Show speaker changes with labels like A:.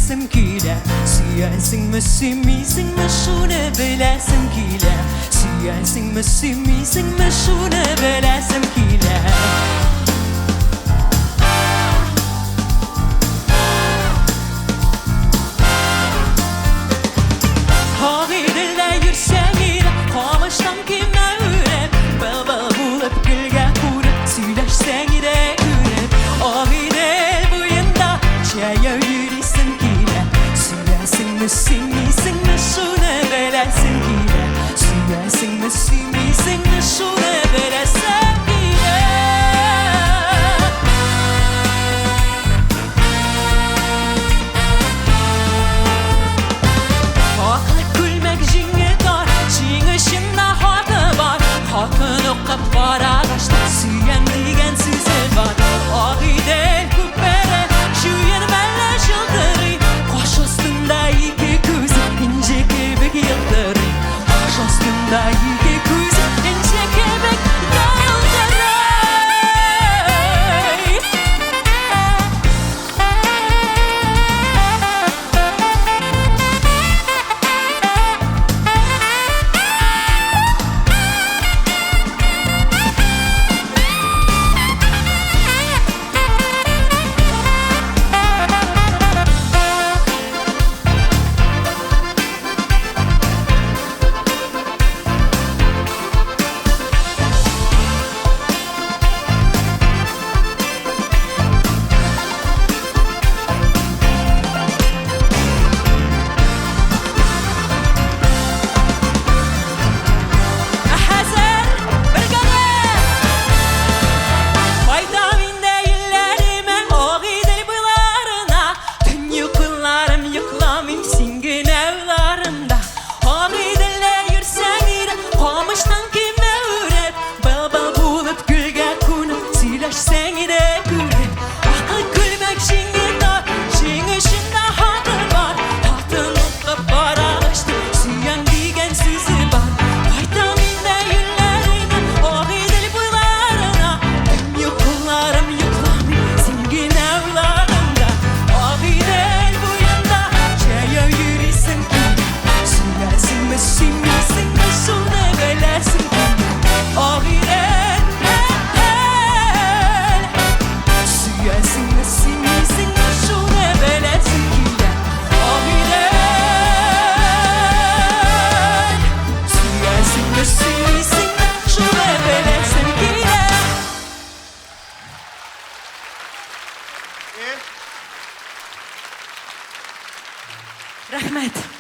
A: bilesin kile. Süyesin mi sümüysin mi şunu bilesin kile. Süyesin mi sümüysin mi şunu bilesin kile. Agıydelle yürsen kamıştan kime ürep. Baba bulup gülge kurup söyleşsen de ürep. Agıydel buyunda şeye yürüsün kile. Süyesin mi sümüysin mi şunu bilesin kile. Süyesin mi sümüysin mi şunu bilesin kile. Aklık gülmek jinge dar, jingişinde hatı var. Hatın okap var ağaçta, süyen digen süzü var. Agıydel küpere, şuyen benle şıldırı. Koş üstünde iki kızı, ince kebek yıldırı. Koş üstünde iki kızı, ince kebek yıldırı. Rahmet.